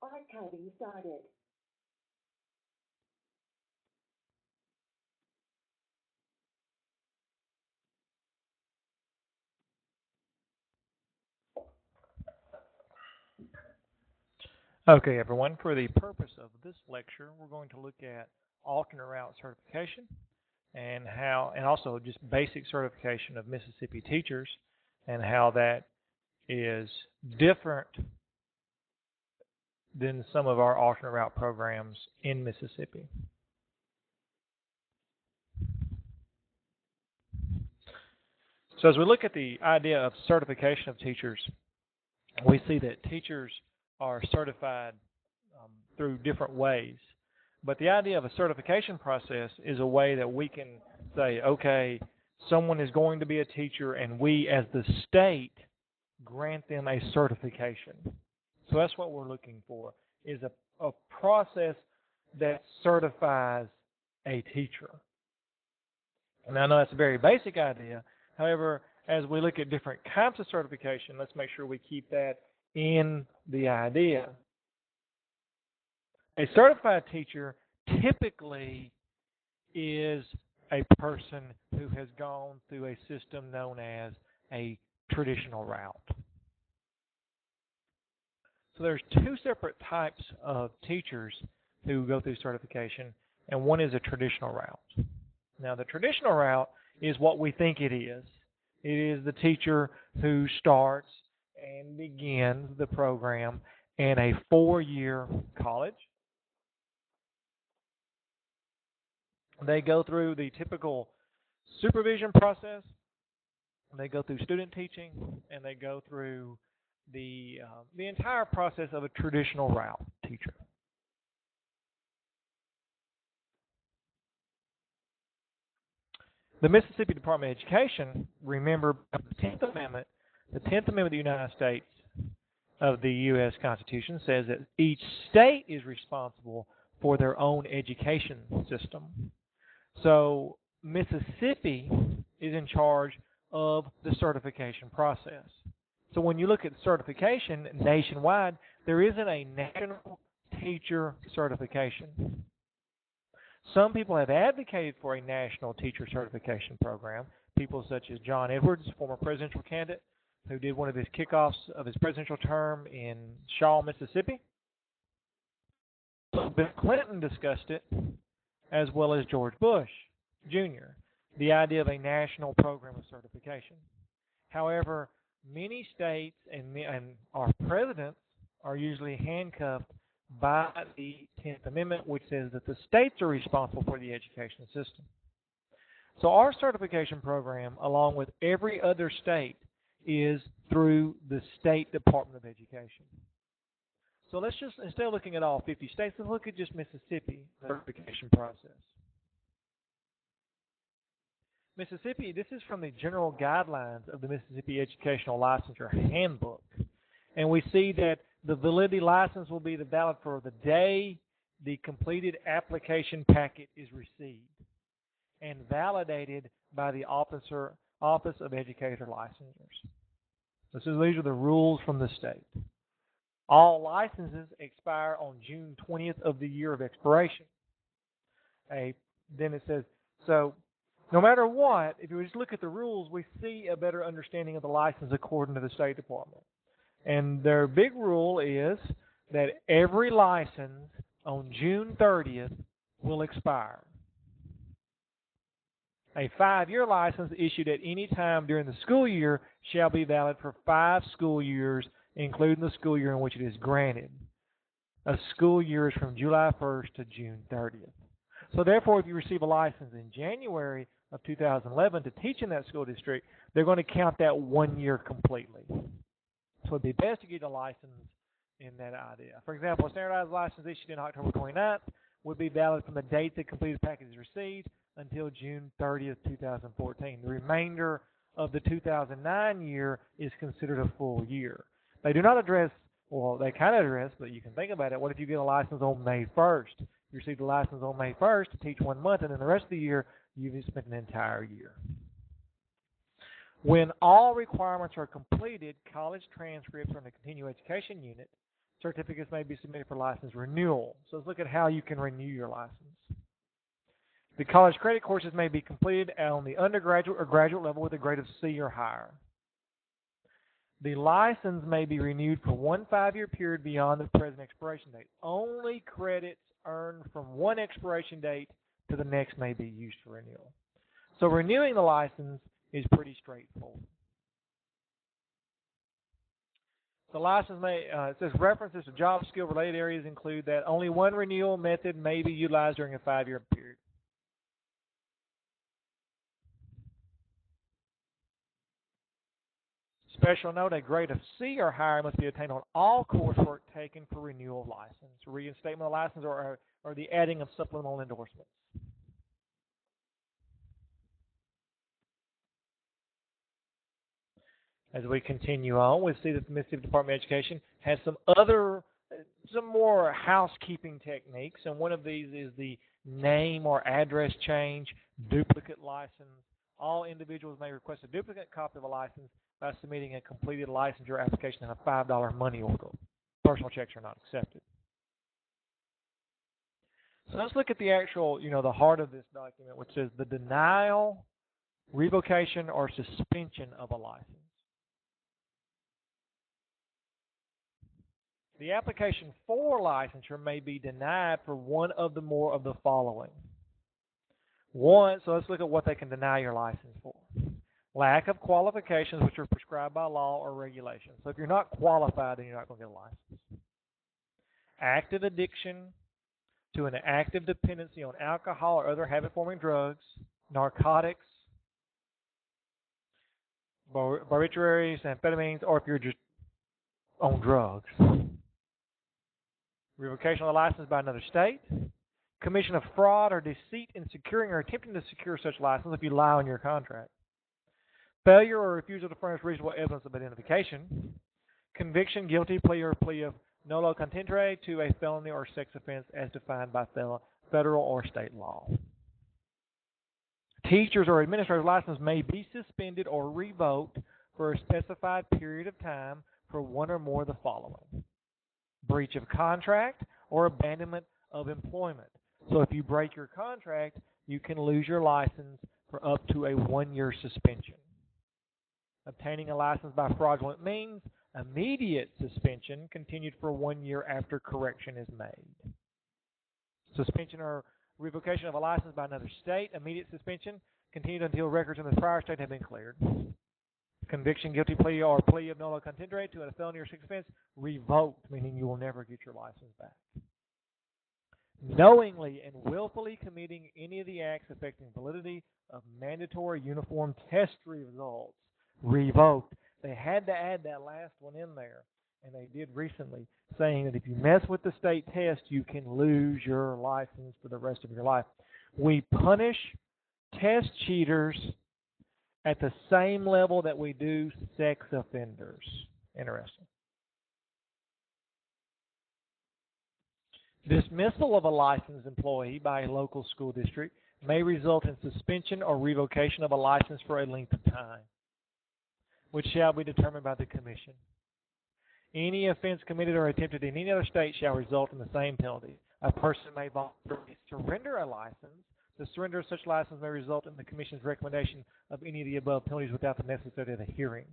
Archiving started. Okay, everyone, for the purpose of this lecture, we're going to look at alternate route certification and also just basic certification of Mississippi teachers and how that is different than some of our alternate route programs in Mississippi. So as we look at the idea of certification of teachers, we see that teachers are certified through different ways. But the idea of a certification process is a way that we can say, okay, someone is going to be a teacher, and we as the state grant them a certification. So that's what we're looking for, is a process that certifies a teacher. And I know that's a very basic idea. However, as we look at different kinds of certification, let's make sure we keep that in the idea. A certified teacher typically is a person who has gone through a system known as a traditional route. So there's two separate types of teachers who go through certification, and one is a traditional route. Now, the traditional route is what we think it is. It is the teacher who starts and begins the program in a 4-year college. They go through the typical supervision process. They go through student teaching, and they go through the entire process of a traditional route teacher. The Mississippi Department of Education, remember the 10th Amendment. The 10th Amendment of the United States of the U.S. Constitution says that each state is responsible for their own education system. So Mississippi is in charge of the certification process. So when you look at certification nationwide, there isn't a national teacher certification. Some people have advocated for a national teacher certification program. People such as John Edwards, former presidential candidate, who did one of his kickoffs of his presidential term in Shaw, Mississippi. Bill Clinton discussed it, as well as George Bush Jr., the idea of a national program of certification. However, many states and our presidents are usually handcuffed by the 10th Amendment, which says that the states are responsible for the education system. So our certification program, along with every other state, is through the State Department of Education. So let's just, instead of looking at all 50 states, let's look at just Mississippi certification process. Mississippi, this is from the general guidelines of the Mississippi Educational Licensure Handbook. And we see that the validity license will be valid for the day the completed application packet is received and validated by the Office of Educator Licensures. These are the rules from the state. All licenses expire on June 20th of the year of expiration. Then it says, so no matter what, if you just look at the rules, we see a better understanding of the license according to the State Department. And their big rule is that every license on June 30th will expire. A 5-year license issued at any time during the school year shall be valid for 5 school years, including the school year in which it is granted. A school year is from July 1st to June 30th. So therefore, if you receive a license in January of 2011 to teach in that school district, they're going to count that 1 year completely. So it'd be best to get a license in that idea. For example, a standardized license issued in October 29th would be valid from the date the completed package is received until June 30th, 2014. The remainder of the 2009 year is considered a full year. They do not address, well, they kind of address, but you can think about it. What if you get a license on May 1st? You receive the license on May 1st to teach 1 month, and then the rest of the year, you've spent an entire year. When all requirements are completed, college transcripts from the continuing education unit certificates may be submitted for license renewal. So let's look at how you can renew your license. The college credit courses may be completed on the undergraduate or graduate level with a grade of C or higher. The license may be renewed for one 5-year period beyond the present expiration date. Only credits earned from one expiration date to the next may be used for renewal. So renewing the license is pretty straightforward. The license may, it says references to job skill related areas include that only one renewal method may be utilized during a 5-year period. Special note, a grade of C or higher must be attained on all coursework taken for renewal of license, reinstatement of license, or the adding of supplemental endorsements. As we continue on, we see that the Mississippi Department of Education has some more housekeeping techniques, and one of these is the name or address change, duplicate license. All individuals may request a duplicate copy of a license by submitting a completed licensure application and a $5 money order. Personal checks are not accepted. So let's look at the actual, the heart of this document, which says the denial, revocation, or suspension of a license. The application for licensure may be denied for one of the more of the following. One, so let's look at what they can deny your license for. Lack of qualifications which are prescribed by law or regulations. So if you're not qualified, then you're not going to get a license. Active addiction to an active dependency on alcohol or other habit-forming drugs, narcotics, barbiturates, amphetamines, or if you're just on drugs. Revocation of the license by another state. Commission of fraud or deceit in securing or attempting to secure such license if you lie on your contract. Failure or refusal to furnish reasonable evidence of identification. Conviction, guilty plea, or plea of nolo contendere to a felony or sex offense as defined by federal or state law. Teachers or administrators' license may be suspended or revoked for a specified period of time for one or more of the following. Breach of contract or abandonment of employment. So if you break your contract, you can lose your license for up to a 1-year suspension. Obtaining a license by fraudulent means, immediate suspension continued for 1 year after correction is made. Suspension or revocation of a license by another state, immediate suspension continued until records in the prior state have been cleared. Conviction, guilty plea, or plea of nolo contendere to a felony or sex offense, revoked, meaning you will never get your license back. Knowingly and willfully committing any of the acts affecting validity of mandatory uniform test results, revoked. They had to add that last one in there, and they did recently, saying that if you mess with the state test, you can lose your license for the rest of your life. We punish test cheaters at the same level that we do sex offenders. Interesting. Dismissal of a licensed employee by a local school district may result in suspension or revocation of a license for a length of time, which shall be determined by the commission. Any offense committed or attempted in any other state shall result in the same penalty. A person may voluntarily surrender a license. The surrender of such license may result in the commission's recommendation of any of the above penalties without the necessity of a hearing.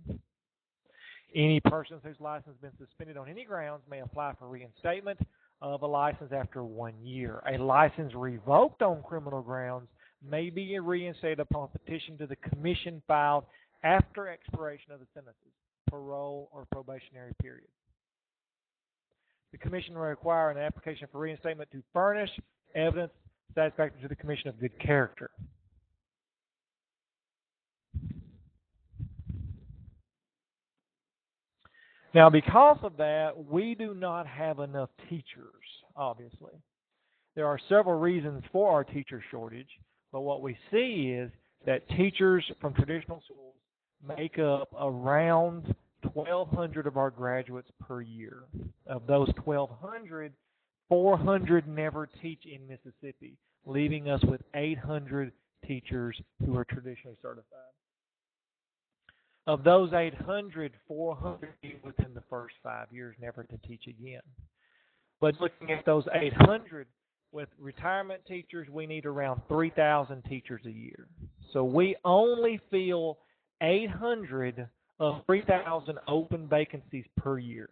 Any person whose license has been suspended on any grounds may apply for reinstatement of a license after 1 year. A license revoked on criminal grounds may be reinstated upon petition to the commission filed after expiration of the sentences, parole, or probationary period. The commission will require an application for reinstatement to furnish evidence satisfactory to the commission of good character. Now, because of that, we do not have enough teachers, obviously. There are several reasons for our teacher shortage, but what we see is that teachers from traditional schools make up around 1,200 of our graduates per year. Of those 1,200, 400 never teach in Mississippi, leaving us with 800 teachers who are traditionally certified. Of those 800, 400 within the first 5 years never to teach again. But looking at those 800, with retirement teachers, we need around 3,000 teachers a year. So we only fill 800 of 3,000 open vacancies per year,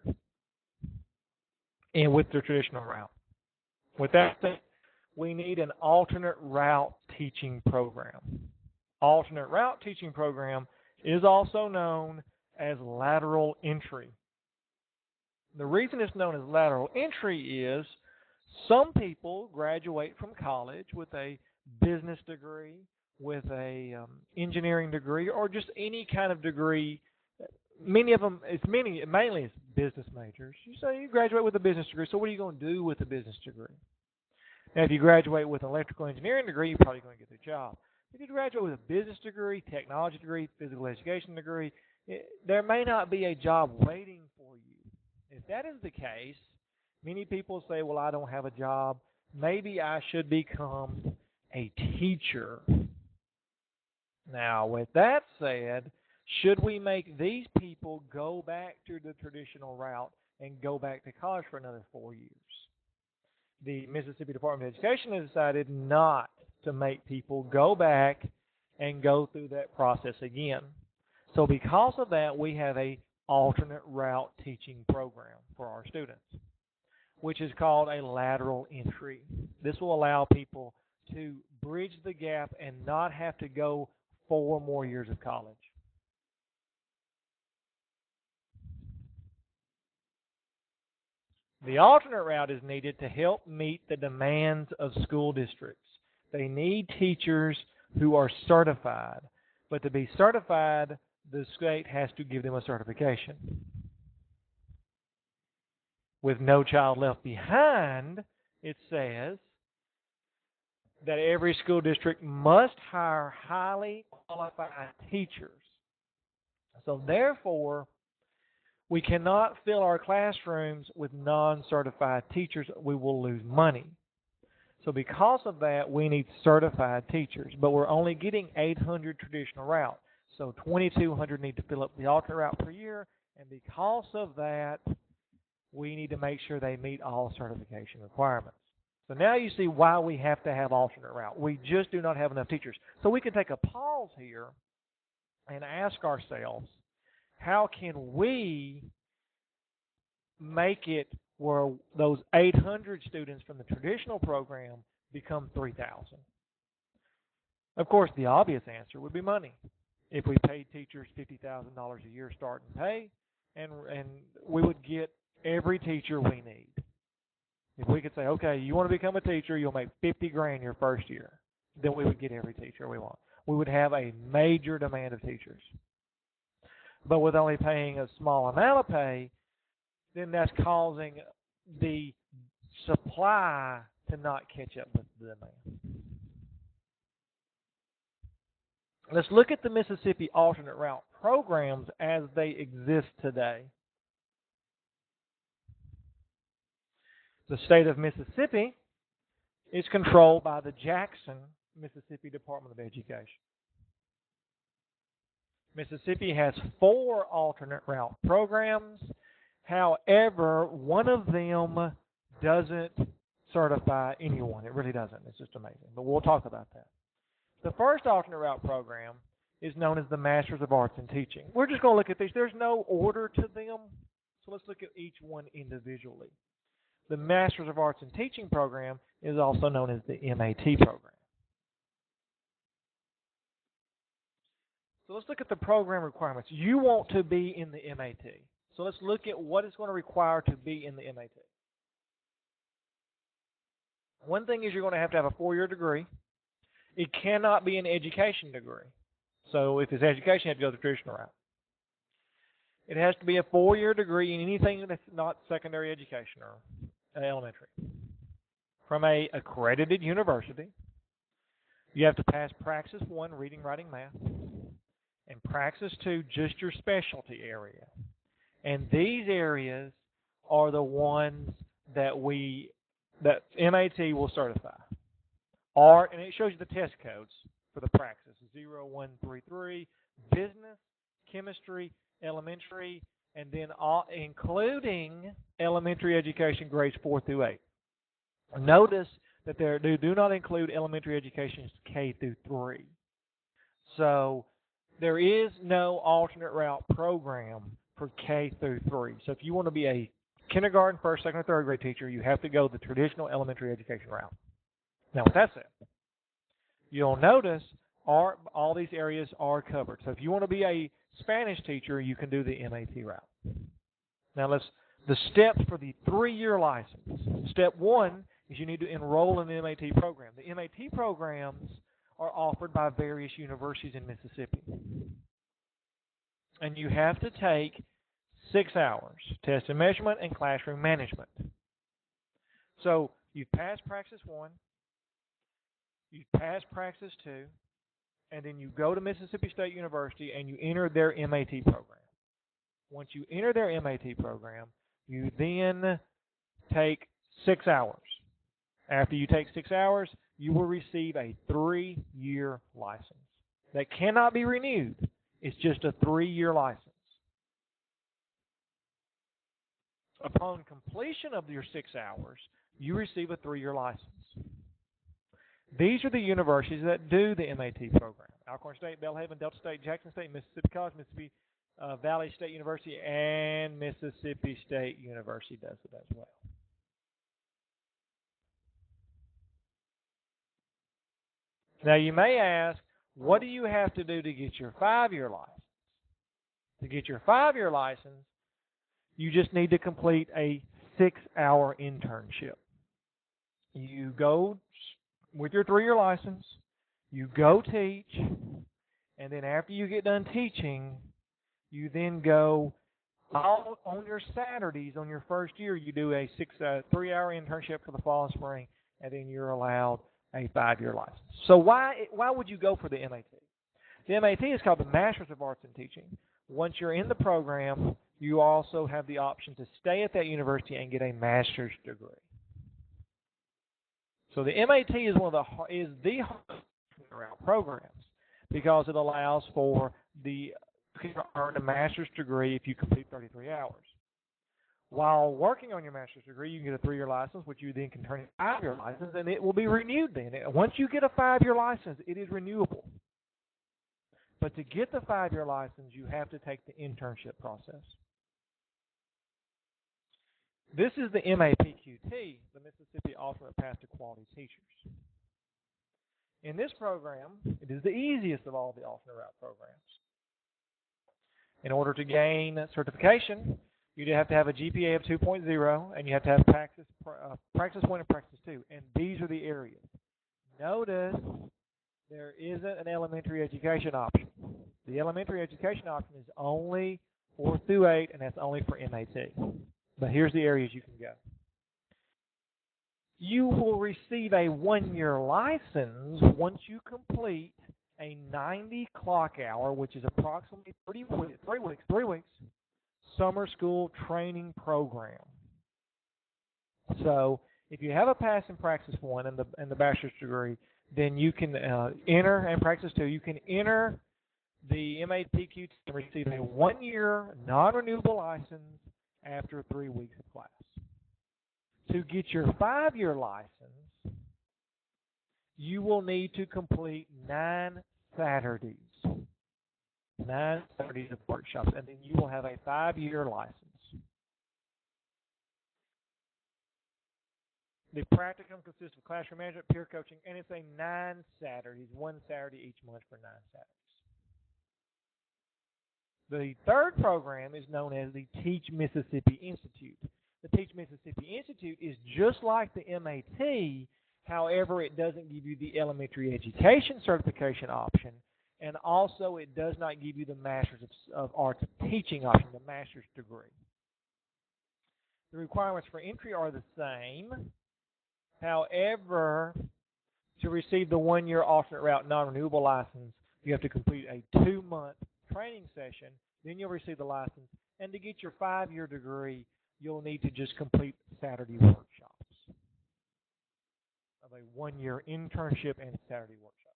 and with the traditional route. With that said, we need an alternate route teaching program. Alternate route teaching program is also known as lateral entry. The reason it's known as lateral entry is some people graduate from college with a business degree, with a engineering degree, or just any kind of degree. Mainly it's business majors. You say you graduate with a business degree, so what are you going to do with a business degree? Now, if you graduate with an electrical engineering degree, you're probably going to get a job. If you graduate with a business degree, technology degree, physical education degree, there may not be a job waiting for you. If that is the case, many people say, well, I don't have a job. Maybe I should become a teacher. Now, with that said, should we make these people go back to the traditional route and go back to college for another 4 years? The Mississippi Department of Education has decided not to make people go back and go through that process again. So because of that, we have a alternate route teaching program for our students, which is called a lateral entry. This will allow people to bridge the gap and not have to go 4 more years of college. The alternate route is needed to help meet the demands of school districts. They need teachers who are certified, but to be certified, the state has to give them a certification. With No Child Left Behind, it says that every school district must hire highly qualified teachers. So therefore, we cannot fill our classrooms with non-certified teachers. We will lose money. So because of that, we need certified teachers. But we're only getting 800 traditional route. So 2,200 need to fill up the alternate route per year. And because of that, we need to make sure they meet all certification requirements. So now you see why we have to have alternate route. We just do not have enough teachers. So we can take a pause here and ask ourselves, how can we make it where those 800 students from the traditional program become 3,000? Of course, the obvious answer would be money. If we paid teachers $50,000 a year starting pay, and we would get every teacher we need. If we could say, okay, you want to become a teacher, you'll make $50,000 your first year, then we would get every teacher we want. We would have a major demand of teachers. But with only paying a small amount of pay, then that's causing the supply to not catch up with the demand. Let's look at the Mississippi alternate route programs as they exist today. The state of Mississippi is controlled by the Jackson, Mississippi Department of Education. Mississippi has 4 alternate route programs. However, one of them doesn't certify anyone. It really doesn't. It's just amazing. But we'll talk about that. The first alternate route program is known as the Masters of Arts in Teaching. We're just going to look at these. There's no order to them, so let's look at each one individually. The Masters of Arts in Teaching program is also known as the MAT program. So let's look at the program requirements. You want to be in the MAT. So let's look at what it's going to require to be in the MAT. One thing is you're going to have a 4-year degree. It cannot be an education degree. So if it's education, you have to go the traditional route. It has to be a 4-year degree in anything that's not secondary education or elementary. From an accredited university. You have to pass Praxis 1, reading, writing, math, and Praxis 2, just your specialty area. And these areas are the ones that MAT will certify. And it shows you the test codes for the Praxis: 0133, business, chemistry, elementary, and then including elementary education grades 4 through 8. Notice that they do not include elementary education K through 3. So there is no alternate route program for K through 3. So if you want to be a kindergarten, first, second, or third grade teacher, you have to go the traditional elementary education route. Now, with that said, you'll notice all these areas are covered. So if you want to be a Spanish teacher, you can do the MAT route. Now, the steps for the 3-year license. Step 1 is you need to enroll in the MAT program. The MAT programs are offered by various universities in Mississippi. And you have to take 6 hours, test and measurement and classroom management. So you've passed Praxis 1, you've passed Praxis 2, and then you go to Mississippi State University and you enter their MAT program. Once you enter their MAT program, you then take 6 hours. After you take 6 hours, you will receive a 3-year license that cannot be renewed. It's just a 3-year license. Upon completion of your 6 hours, you receive a 3-year license. These are the universities that do the MAT program. Alcorn State, Belhaven, Delta State, Jackson State, Mississippi College, Mississippi Valley State University, and Mississippi State University does it as well. Now you may ask, what do you have to do to get your 5-year license? To get your 5-year license, you just need to complete a 6-hour internship. You go with your 3-year license, you go teach, and then after you get done teaching, you then go on your Saturdays on your first year, you do a 3-hour internship for the fall and spring, and then you're allowed a 5-year license. So why would you go for the MAT? The MAT is called the Master's of Arts in Teaching. Once you're in the program, you also have the option to stay at that university and get a master's degree. So the MAT is the hardest programs because it allows for you can earn a master's degree if you complete 33 hours. While working on your master's degree, you can get a 3-year license, which you then can turn into a 5-year license, and it will be renewed then. Once you get a 5-year license, it is renewable. But to get the 5-year license, you have to take the internship process. This is the MAPQT, the Mississippi Alternate Path to Quality Teachers. In this program, it is the easiest of all the alternate route programs. In order to gain certification, you have to have a GPA of 2.0, and you have to have Praxis 1 and Praxis 2. And these are the areas. Notice there isn't an elementary education option. The elementary education option is only 4 through 8, and that's only for MAT. But here's the areas you can go. You will receive a 1-year license once you complete a 90 clock hour, which is approximately 3 weeks, summer school training program. So if you have a pass in Praxis 1 and the bachelor's degree, then you can enter, and Praxis 2, you can enter the MAPQT and receive a 1-year non-renewable license after 3 weeks of class. To get your 5-year license, you will need to complete 9 Saturdays. 9 Saturdays of workshops, and then you will have a 5-year license. The practicum consists of classroom management, peer coaching, and it's a 9 Saturdays, 1 Saturday each month for 9 Saturdays. The third program is known as the Teach Mississippi Institute. The Teach Mississippi Institute is just like the MAT, however, it doesn't give you the elementary education certification option, and also it does not give you the Master's of Arts teaching option, the master's degree. The requirements for entry are the same. However, to receive the 1-year alternate route non-renewable license, you have to complete a 2-month training session, then you'll receive the license. And to get your 5-year degree, you'll need to just complete Saturday workshops of a 1-year internship and Saturday workshop.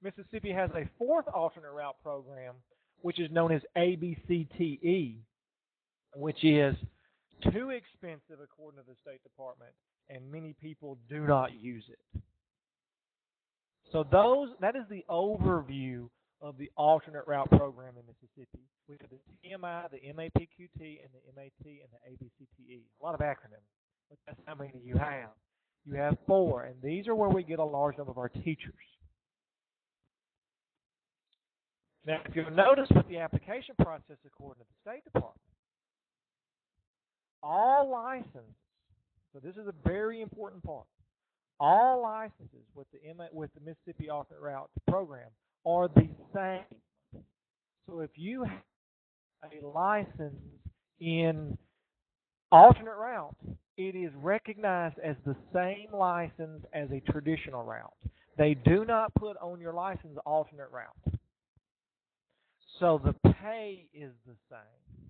Mississippi has a fourth alternate route program, which is known as ABCTE, which is too expensive according to the State Department, and many people do not use it. So that is the overview of the alternate route program in Mississippi. We have the TMI, the MAPQT, and the MAT, and the ABCTE. A lot of acronyms, but that's how many you have. You have 4, and these are where we get a large number of our teachers. Now, if you'll notice with the application process according to the State Department, all licenses, so this is a very important part, all licenses with the Mississippi Alternate Route program are the same. So if you have a license in alternate route, it is recognized as the same license as a traditional route. They do not put on your license alternate route. So the pay is the same.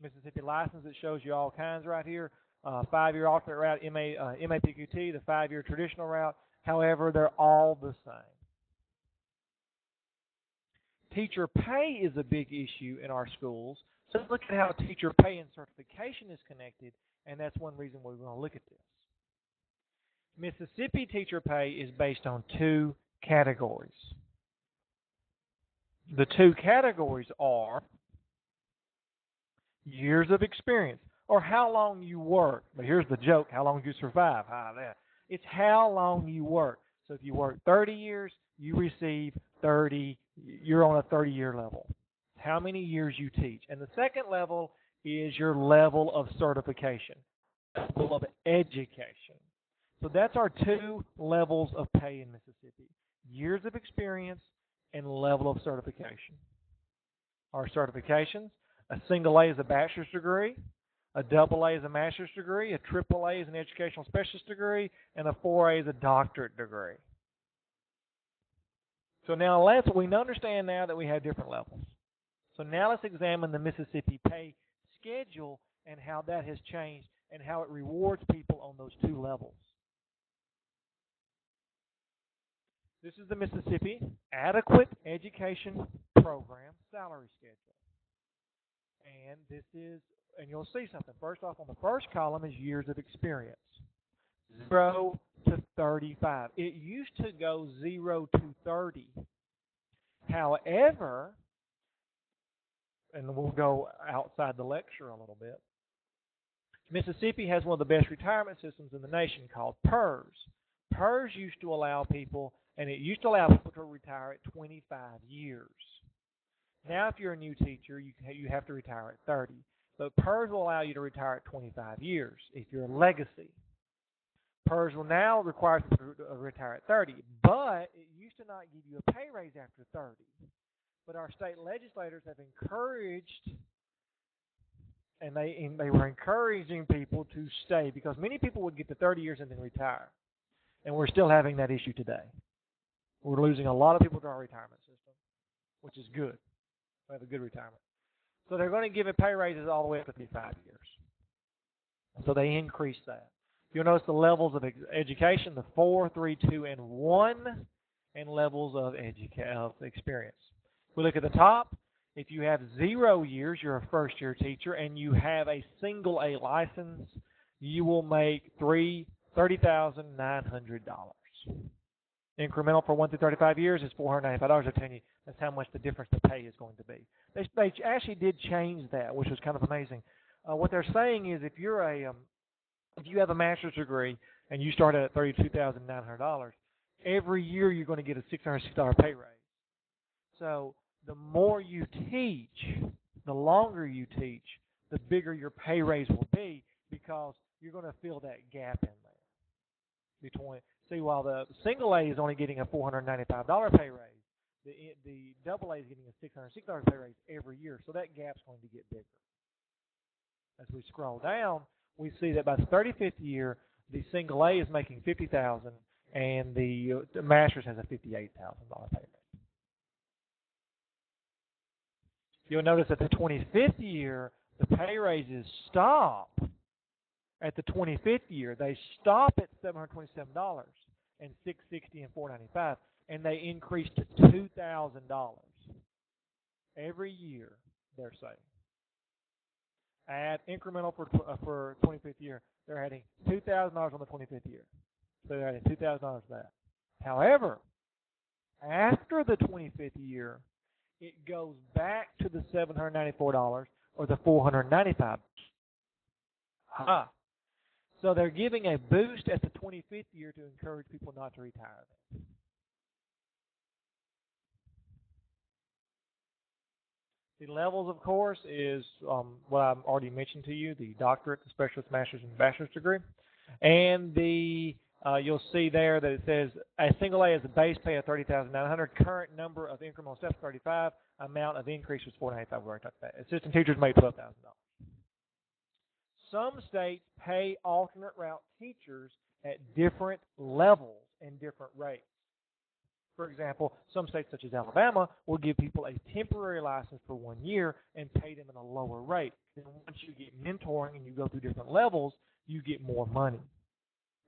Mississippi license, it shows you all kinds right here. 5-year alternate route, MAPQT, the 5-year traditional route. However, they're all the same. Teacher pay is a big issue in our schools. So let's look at how teacher pay and certification is connected, and that's one reason we're going to look at this. Mississippi teacher pay is based on 2 categories. The 2 categories are years of experience, or how long you work. But here's the joke, how long you survive. It's how long you work. So if you work 30 years, you receive 30, you're on a 30-year level. How many years you teach. And the second level is your level of certification, level of education. So that's our 2 levels of pay in Mississippi. Years of experience and level of certification. Our certifications, a single A is a bachelor's degree, a double A is a master's degree, a triple A is an educational specialist degree, and a 4A is a doctorate degree. So now we understand now that we have different levels. So now let's examine the Mississippi pay schedule and how that has changed and how it rewards people on those 2 levels. This is the Mississippi Adequate Education Program salary schedule. And this is, and you'll see something. First off, on the first column is years of experience. 0 to 35. It used to go 0 to 30. However, and we'll go outside the lecture a little bit, Mississippi has one of the best retirement systems in the nation called PERS. PERS used to allow people, and it used to allow people to retire at 25 years. Now, if you're a new teacher, you have to retire at 30. But PERS will allow you to retire at 25 years if you're a legacy. PERS will now require you to retire at 30. But it used to not give you a pay raise after 30. But our state legislators have encouraged, and they were encouraging people to stay because many people would get to 30 years and then retire. And we're still having that issue today. We're losing a lot of people to our retirement system, which is good. We have a good retirement. So they're going to give it pay raises all the way up to 55 years. So they increase that. You'll notice the levels of education, the 4, 3, 2, and 1, and levels of experience. We look at the top. If you have 0 years, you're a first-year teacher, and you have a single A license, you will make $30,900. Incremental for 1 through 35 years is $495. I'll tell you that's how much the difference the pay is going to be. They actually did change that, which was kind of amazing. What they're saying is if you have a master's degree and you start at $32,900, every year you're going to get a $606 pay raise. So the more you teach, the longer you teach, the bigger your pay raise will be because you're going to fill that gap in there. While the single A is only getting a $495 pay raise, the double A is getting a $606 pay raise every year. So that gap's going to get bigger. As we scroll down, we see that by the 35th year, the single A is making $50,000 and the master's has a $58,000 pay raise. You'll notice at the 25th year, the pay raises stop. At the 25th year, they stop at $727 and $660 and $495. and they increased to $2,000 every year. They're saying add incremental for 25th year. They're adding $2,000 on the 25th year, so they're adding $2,000 to that. However, after the 25th year, it goes back to the $794 or the $495. Ah, so they're giving a boost at the 25th year to encourage people not to retire. The levels, of course, is what I've already mentioned to you, the doctorate, the specialist, master's, and bachelor's degree. And the you'll see there that it says a single A is the base pay of $30,900. Current number of incremental steps 35. Amount of increase was $495. We already talked about that. Assistant teachers make $12,000. Some states pay alternate route teachers at different levels and different rates. For example, some states such as Alabama will give people a temporary license for 1 year and pay them at a lower rate. Then once you get mentoring and you go through different levels, you get more money.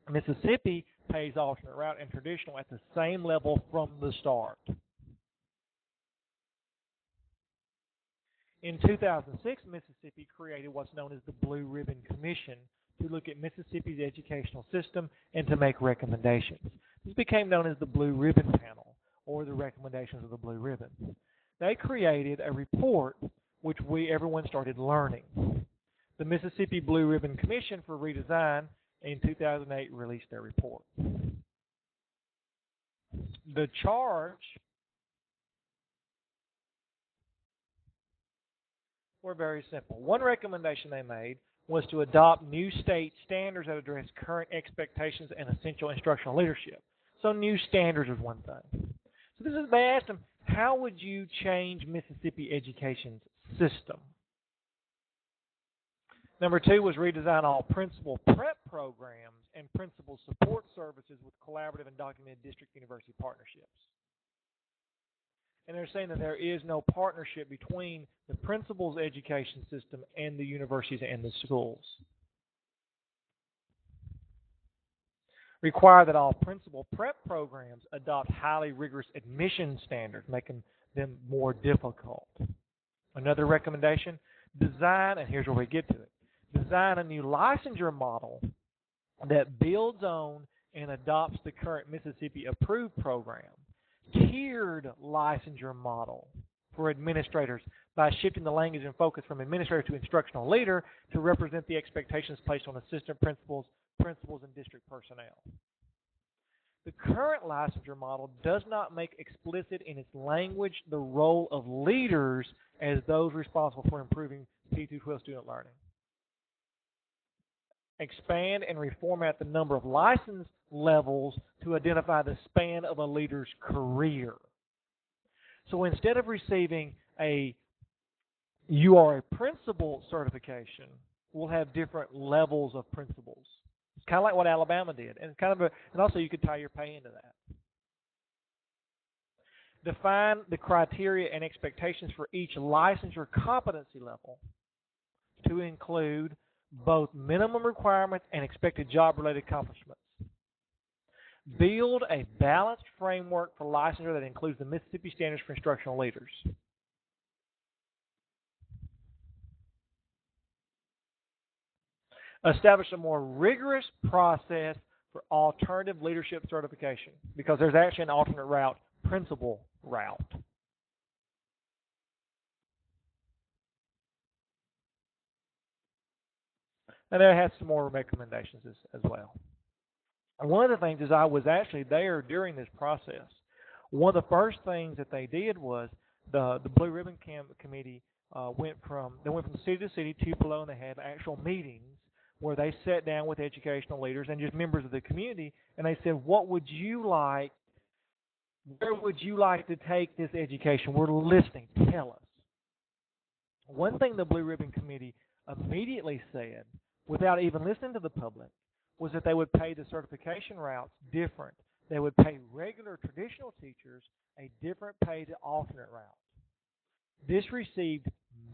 Mississippi pays alternate route and traditional at the same level from the start. In 2006, Mississippi created what's known as the Blue Ribbon Commission to look at Mississippi's educational system and to make recommendations. This became known as the Blue Ribbon Panel, or the recommendations of the Blue Ribbon. They created a report which everyone started learning. The Mississippi Blue Ribbon Commission for Redesign in 2008 released their report. The charge were very simple. One recommendation they made was to adopt new state standards that address current expectations and essential instructional leadership. So new standards is one thing. So they asked them, how would you change Mississippi education's system? Number 2 was redesign all principal prep programs and principal support services with collaborative and documented district-university partnerships. And they're saying that there is no partnership between the principal's education system and the universities and the schools. Require that all principal prep programs adopt highly rigorous admission standards, making them more difficult. Another recommendation, design, and here's where we get to it, design a new licensure model that builds on and adopts the current Mississippi approved program. Tiered licensure model for administrators by shifting the language and focus from administrator to instructional leader to represent the expectations placed on assistant principals, and district personnel. The current licensure model does not make explicit in its language the role of leaders as those responsible for improving P-12 student learning. Expand and reformat the number of license levels to identify the span of a leader's career. So instead of receiving you are a principal certification, we'll have different levels of principals. It's kind of like what Alabama did, and and also you could tie your pay into that. Define the criteria and expectations for each licensure competency level to include both minimum requirements and expected job-related accomplishments. Build a balanced framework for licensure that includes the Mississippi Standards for Instructional Leaders. Establish a more rigorous process for alternative leadership certification, because there's actually an alternate route, principal route. And it has some more recommendations as well. And one of the things is I was actually there during this process. One of the first things that they did was the Blue Ribbon Committee went from city to city, Tupelo, and they had actual meetings where they sat down with educational leaders and just members of the community, and they said, what would you like, where would you like to take this education? We're listening. Tell us. One thing the Blue Ribbon Committee immediately said, without even listening to the public, was that they would pay the certification routes different. They would pay regular traditional teachers a different pay to alternate route. This received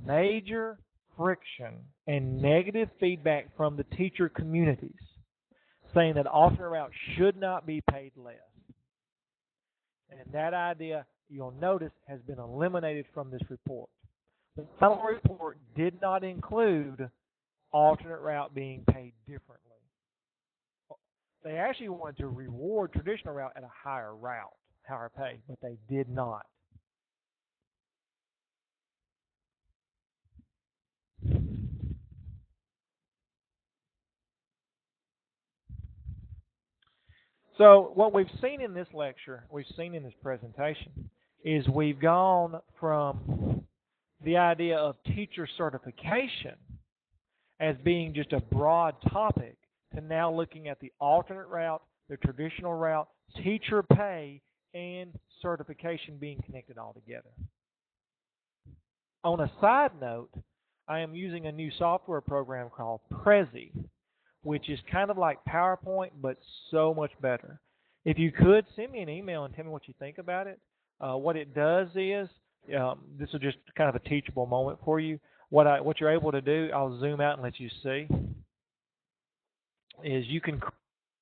major friction and negative feedback from the teacher communities, saying that alternate route should not be paid less. And that idea, you'll notice, has been eliminated from this report. The final report did not include alternate route being paid differently. They actually wanted to reward traditional route at a higher pay, but they did not. So what we've seen in this lecture, we've seen in this presentation, is we've gone from the idea of teacher certification as being just a broad topic to now looking at the alternate route, the traditional route, teacher pay, and certification being connected all together. On a side note, I am using a new software program called Prezi, which is kind of like PowerPoint, but so much better. If you could, send me an email and tell me what you think about it. What it does is, this is just kind of a teachable moment for you. What you're able to do, I'll zoom out and let you see, is you can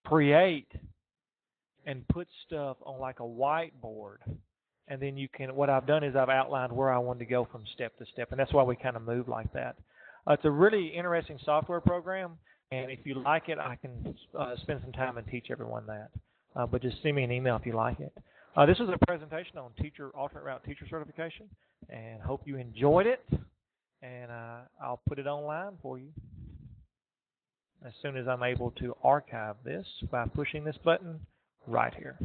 create and put stuff on like a whiteboard. And then you can, what I've done is I've outlined where I want to go from step to step. And that's why we kind of move like that. It's a really interesting software program. And if you like it, I can spend some time and teach everyone that. But just send me an email if you like it. This was a presentation on alternate route teacher certification. And hope you enjoyed it. And I'll put it online for you as soon as I'm able to archive this by pushing this button right here.